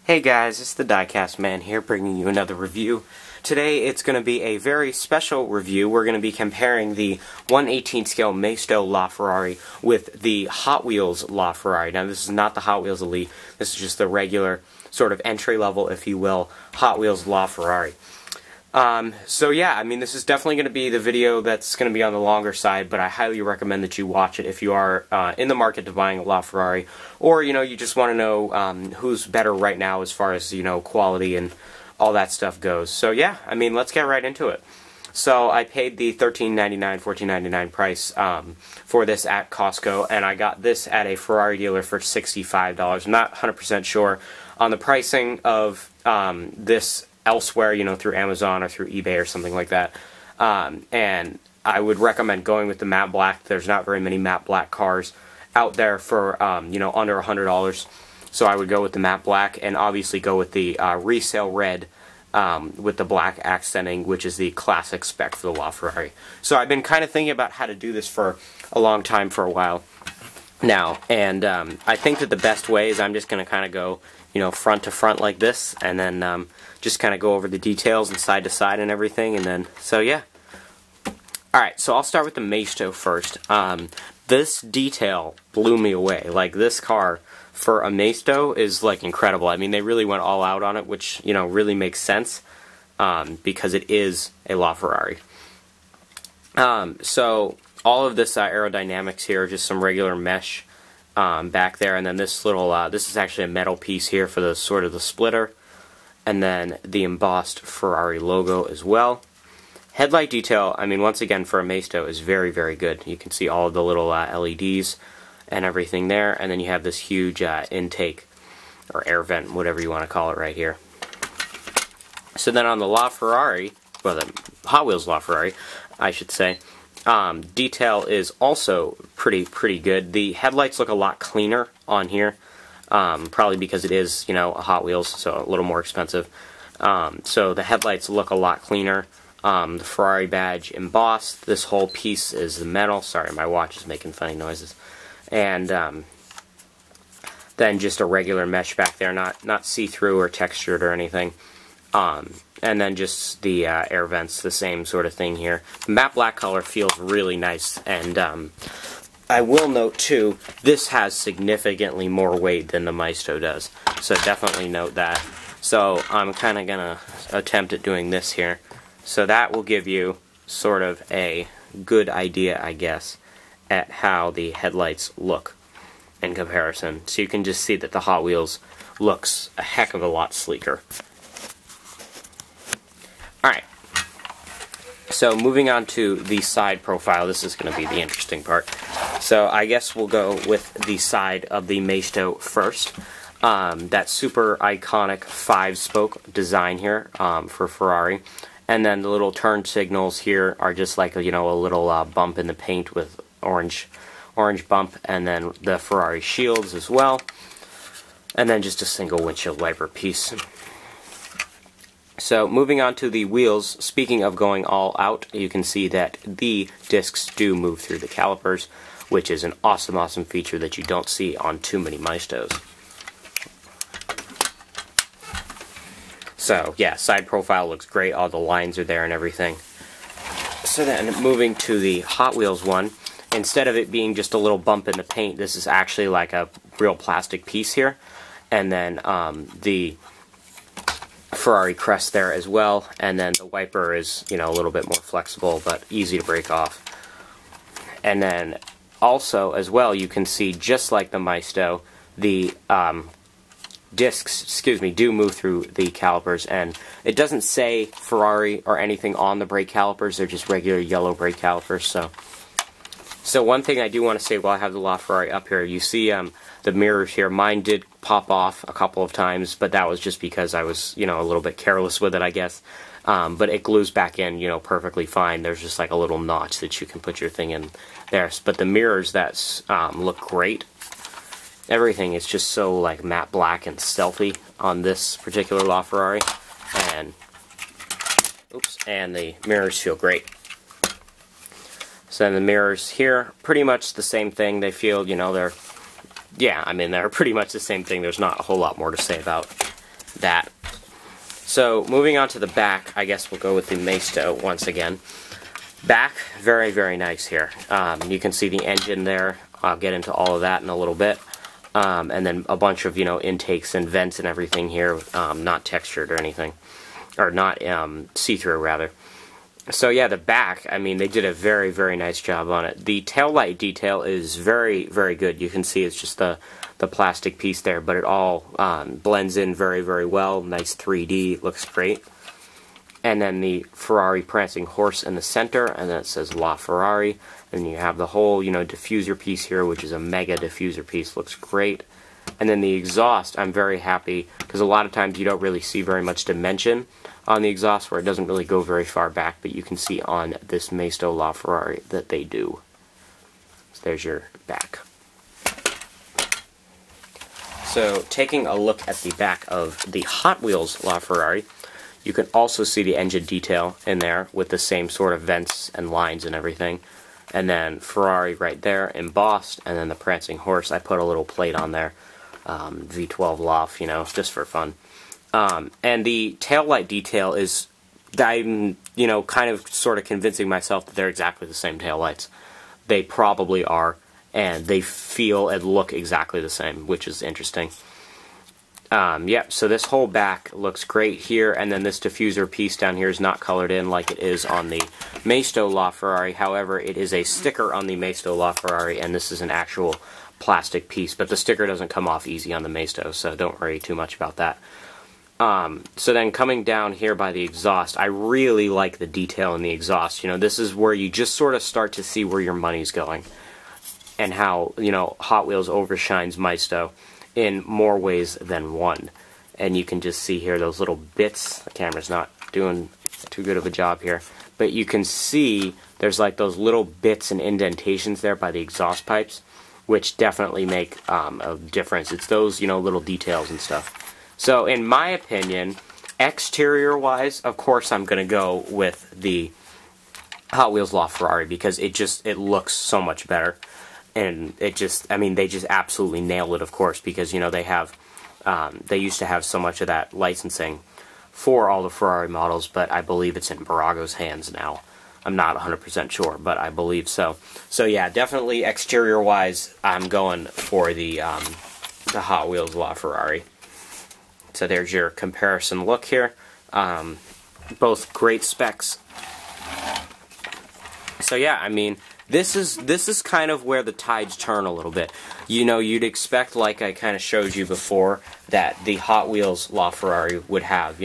Hey guys, it's the Diecast Man here bringing you another review. Today it's going to be a very special review. We're going to be comparing the 1/18 scale Maisto LaFerrari with the Hot Wheels LaFerrari. Now this is not the Hot Wheels Elite, this is just the regular sort of entry level, if you will, Hot Wheels LaFerrari. So yeah, I mean this is definitely going to be the video that's going to be on the longer side, but I highly recommend that you watch it if you are in the market to buying a LaFerrari, or you just want to know who's better right now as far as quality and all that stuff goes. So yeah, I mean let's get right into it. So I paid the $13.99, $14.99 price for this at Costco, and I got this at a Ferrari dealer for $65. I'm not 100% sure on the pricing of this elsewhere, through Amazon or through eBay or something like that. And I would recommend going with the matte black. There's not very many matte black cars out there for, under $100. So I would go with the matte black, and obviously go with the resale red with the black accenting, which is the classic spec for the LaFerrari. So I've been kind of thinking about how to do this for a long time, for a while now, and I think that the best way is I'm just going to kind of go front to front like this, and then just kind of go over the details and side to side and everything, and then, so yeah. Alright, so I'll start with the Maisto first. This detail blew me away. Like, this car for a Maisto is like incredible. I mean, they really went all out on it, which, really makes sense, because it is a LaFerrari. So all of this aerodynamics here, just some regular mesh back there, and then this little, this is actually a metal piece here for the sort of the splitter, and then the embossed Ferrari logo as well. Headlight detail, I mean, once again, for a Maisto is very, very good. You can see all of the little LEDs and everything there, and then you have this huge intake, or air vent, whatever you want to call it right here. So then on the LaFerrari, well, the Hot Wheels LaFerrari, I should say, detail is also pretty good. The headlights look a lot cleaner on here, probably because it is, a Hot Wheels, so a little more expensive. So the headlights look a lot cleaner. The Ferrari badge embossed. This whole piece is the metal. Sorry, my watch is making funny noises. And then just a regular mesh back there, not see-through or textured or anything. And then just the air vents, the same sort of thing here. The matte black color feels really nice, and I will note too, this has significantly more weight than the Maisto does, so definitely note that. So I'm kind of going to attempt at doing this here. So that will give you sort of a good idea, I guess, at how the headlights look in comparison. So you can just see that the Hot Wheels looks a heck of a lot sleeker. Alright, so moving on to the side profile, this is going to be the interesting part. So I guess we'll go with the side of the Maisto first. That super iconic 5-spoke design here for Ferrari. And then the little turn signals here are just like a little bump in the paint with orange bump, and then the Ferrari shields as well. And then just a single windshield wiper piece. So moving on to the wheels, speaking of going all out, you can see that the discs do move through the calipers, which is an awesome feature that you don't see on too many Maistos. So yeah, side profile looks great, all the lines are there and everything. So then moving to the Hot Wheels one, instead of it being just a little bump in the paint, this is actually like a real plastic piece here. And then the Ferrari crest there as well, and then the wiper is, a little bit more flexible but easy to break off. And then also as well, you can see, just like the Maisto, the discs, do move through the calipers, and it doesn't say Ferrari or anything on the brake calipers. They're just regular yellow brake calipers. So one thing I do want to say while I have the LaFerrari up here, you see the mirrors here. Mine did pop off a couple of times, but that was just because I was, a little bit careless with it, I guess. But it glues back in, perfectly fine. There's just like a little notch that you can put your thing in there. But the mirrors that look great. Everything is just so like matte black and stealthy on this particular LaFerrari, and the mirrors feel great. So then the mirrors here, pretty much the same thing. They feel, they're, yeah, I mean, they're pretty much the same thing. There's not a whole lot more to say about that. So, moving on to the back, I guess we'll go with the Maisto once again. Back, very, very nice here. You can see the engine there. I'll get into all of that in a little bit. And then a bunch of, intakes and vents and everything here, not textured or anything. Or not see-through, rather. So yeah, the back, I mean, they did a very, very nice job on it. The taillight detail is very, very good. You can see it's just the plastic piece there, but it all blends in very, very well. Nice 3D, looks great. And then the Ferrari prancing horse in the center, and then it says LaFerrari. And you have the whole, diffuser piece here, which is a mega diffuser piece. Looks great. And then the exhaust, I'm very happy, because a lot of times you don't really see very much dimension on the exhaust, where it doesn't really go very far back, but you can see on this Maisto LaFerrari that they do. So there's your back. So taking a look at the back of the Hot Wheels LaFerrari, you can also see the engine detail in there with the same sort of vents and lines and everything. And then Ferrari right there embossed, and then the prancing horse, I put a little plate on there, V12 Loft, just for fun. And the taillight detail is, I'm, kind of sort of convincing myself that they're exactly the same taillights. They probably are, and they feel and look exactly the same, which is interesting. Yep, so this whole back looks great here, and then this diffuser piece down here is not colored in like it is on the Maisto LaFerrari. However, it is a sticker on the Maisto LaFerrari, and this is an actual plastic piece, but the sticker doesn't come off easy on the Maisto, so don't worry too much about that. So then coming down here by the exhaust, I really like the detail in the exhaust. This is where you just sort of start to see where your money's going, and how, Hot Wheels overshines Maisto in more ways than one. And you can just see here those little bits. The camera's not doing too good of a job here, but you can see there's like those little bits and indentations there by the exhaust pipes, which definitely make a difference. It's those, little details and stuff. So in my opinion, exterior wise, of course I'm going to go with the Hot Wheels LaFerrari, because it looks so much better. And they just absolutely nailed it, of course, because, they used to have so much of that licensing for all the Ferrari models, but I believe it's in Barago's hands now. I'm not 100% sure, but I believe so. So yeah, definitely exterior-wise, I'm going for the Hot Wheels LaFerrari. So there's your comparison look here. Both great specs. So yeah, I mean, this is kind of where the tides turn a little bit. You'd expect, like I kind of showed you before, that the Hot Wheels LaFerrari would have,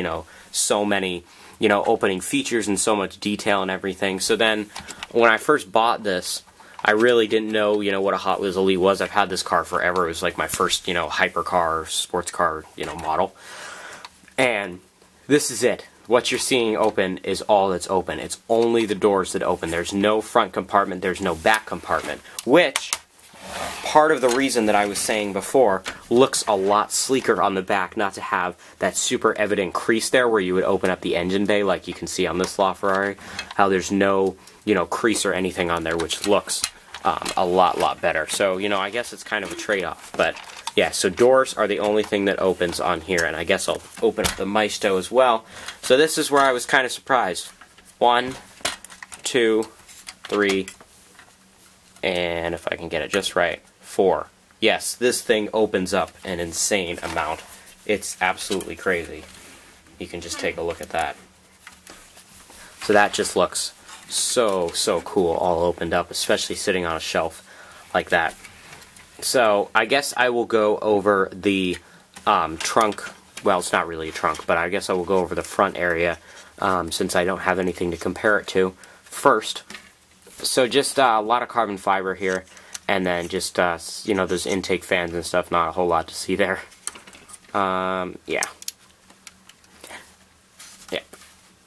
so many, opening features and so much detail and everything. So then, when I first bought this, I really didn't know, what a Hot Wheels Elite was. I've had this car forever. It was like my first, hypercar, sports car, model. And this is it. What you're seeing open is all that's open. It's only the doors that open. There's no front compartment. There's no back compartment. Which, part of the reason that I was saying before, looks a lot sleeker on the back, not to have that super evident crease there where you would open up the engine bay like you can see on this LaFerrari. How there's no, crease or anything on there, which looks a lot better. So, I guess it's kind of a trade-off. But, yeah, so doors are the only thing that opens on here, and I guess I'll open up the Maisto as well. So this is where I was kind of surprised. 1, 2, 3, and if I can get it just right, 4. Yes, this thing opens up an insane amount. It's absolutely crazy. You can just take a look at that. So that just looks so cool, all opened up, especially sitting on a shelf like that. So I guess I will go over the trunk. Well, it's not really a trunk, but I guess I will go over the front area since I don't have anything to compare it to first. So just a lot of carbon fiber here, and then just those intake fans and stuff. Not a whole lot to see there. Yeah.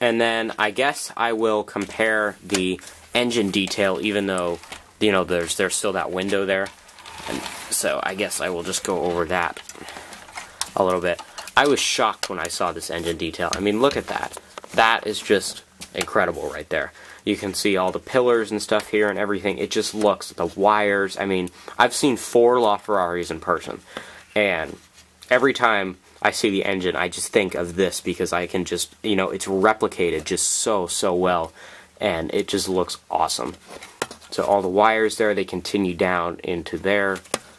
And then I guess I will compare the engine detail, even though there's still that window there. And so I guess I will just go over that a little bit. I was shocked when I saw this engine detail. I mean, look at that. That is just incredible right there. You can see all the pillars and stuff here and everything. It just looks, the wires. I mean, I've seen 4 LaFerraris in person. And every time I see the engine, I just think of this because I can just, you know, it's replicated just so well, and it just looks awesome. So all the wires there, they continue down into there.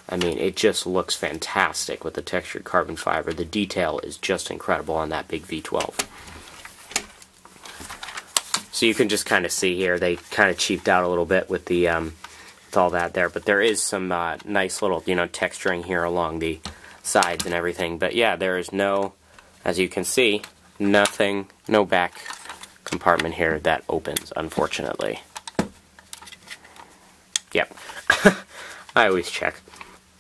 I mean, it just looks fantastic with the textured carbon fiber. The detail is just incredible on that big V12. So you can just kind of see here, they kind of cheaped out a little bit with the with all that there, but there is some nice little, you know, texturing here along the sides and everything. But yeah, there is no, as you can see, nothing, no back compartment here that opens, unfortunately. Yep. I always check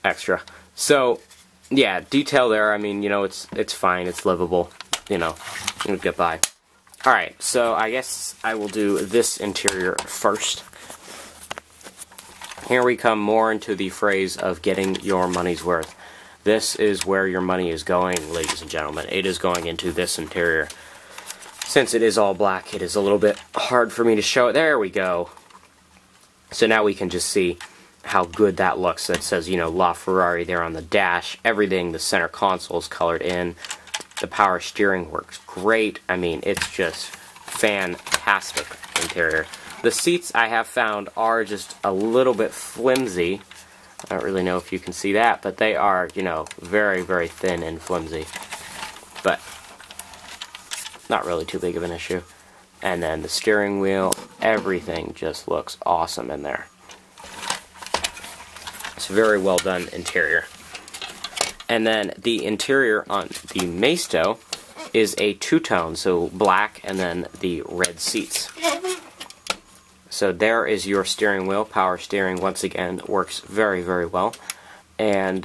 extra. So yeah, detail there, I mean, you know, it's fine, it's livable, you know, you can get by. Alright, so I guess I will do this interior first. Here we come more into the phrase of getting your money's worth. This is where your money is going, ladies and gentlemen. It is going into this interior. Since it is all black, it is a little bit hard for me to show it. There we go. So now we can just see how good that looks. That says, you know, LaFerrari there on the dash. Everything, the center console is colored in. The power steering works great. I mean, it's just fantastic interior. The seats I have found are just a little bit flimsy. I don't really know if you can see that, but they are, you know, very thin and flimsy. But not really too big of an issue. And then the steering wheel, everything just looks awesome in there. It's a very well done interior. And then the interior on the Maisto is a two-tone, so black and then the red seats. So there is your steering wheel. Power steering, once again, works very well. And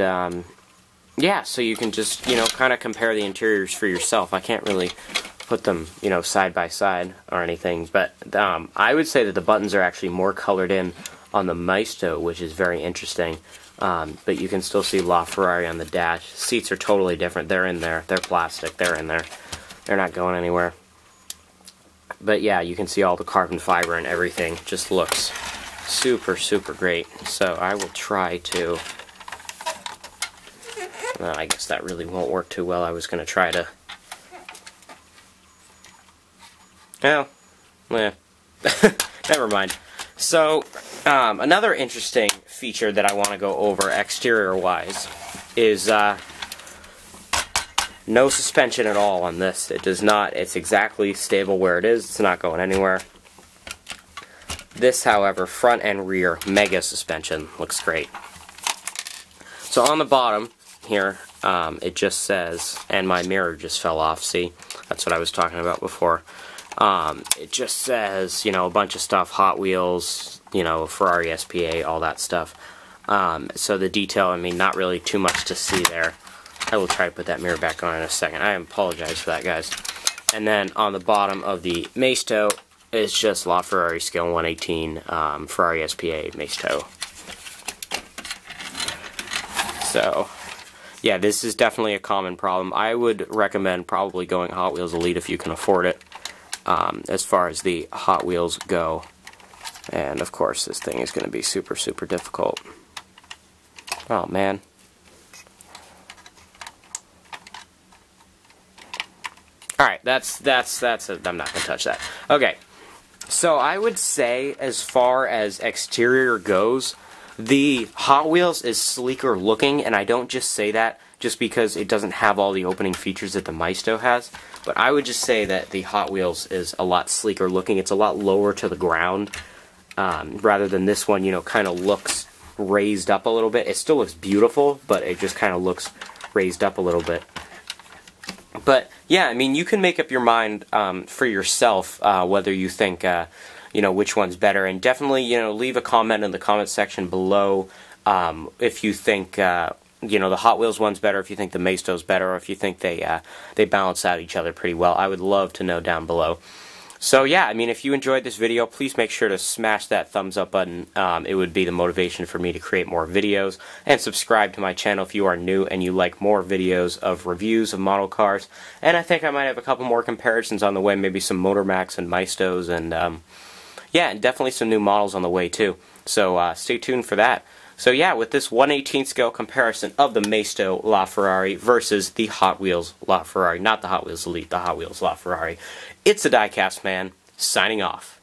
yeah, so you can just, you know, kind of compare the interiors for yourself. I can't really put them, you know, side by side or anything, but I would say that the buttons are actually more colored in on the Maisto, which is very interesting. But you can still see LaFerrari on the dash. Seats are totally different. They're in there. They're plastic. They're in there. They're not going anywhere. But yeah, you can see all the carbon fiber and everything. Just looks super great. So I will try to... Well, I guess that really won't work too well. I was going to try to... Oh, yeah. Never mind. So, another interesting feature that I want to go over exterior-wise is no suspension at all on this. It does not. It's exactly stable where it is. It's not going anywhere. This, however, front and rear, mega suspension. Looks great. So on the bottom here, it just says, and my mirror just fell off, see? That's what I was talking about before. It just says, you know, a bunch of stuff, Hot Wheels, you know, Ferrari SPA, all that stuff. So the detail, I mean, not really too much to see there. I will try to put that mirror back on in a second. I apologize for that, guys. And then on the bottom of the Maisto is just LaFerrari Scale 118, Ferrari SPA Maisto. So, yeah, this is definitely a common problem. I would recommend probably going Hot Wheels Elite if you can afford it. As far as the Hot Wheels go. And of course this thing is going to be super difficult. Oh man. Alright, that's it. I'm not going to touch that. Okay, so I would say as far as exterior goes, the Hot Wheels is sleeker looking, and I don't just say that just because it doesn't have all the opening features that the Maisto has. But I would just say that the Hot Wheels is a lot sleeker looking. It's a lot lower to the ground, rather than this one, you know, kind of looks raised up a little bit. It still looks beautiful, but it just kind of looks raised up a little bit. But yeah, I mean, you can make up your mind for yourself whether you think, you know, which one's better. And definitely, you know, leave a comment in the comment section below if you think... you know, the Hot Wheels one's better, if you think the Maisto's better, or if you think they balance out each other pretty well. I would love to know down below. So yeah, I mean, if you enjoyed this video, please make sure to smash that thumbs up button. It would be the motivation for me to create more videos. And subscribe to my channel if you are new and you like more videos of reviews of model cars. And I think I might have a couple more comparisons on the way, maybe some Motormax and Maistos, and yeah, and definitely some new models on the way too. So stay tuned for that. So yeah, with this 1/18 scale comparison of the Maisto LaFerrari versus the Hot Wheels LaFerrari, not the Hot Wheels Elite, the Hot Wheels LaFerrari, it's the Diecast Man, signing off.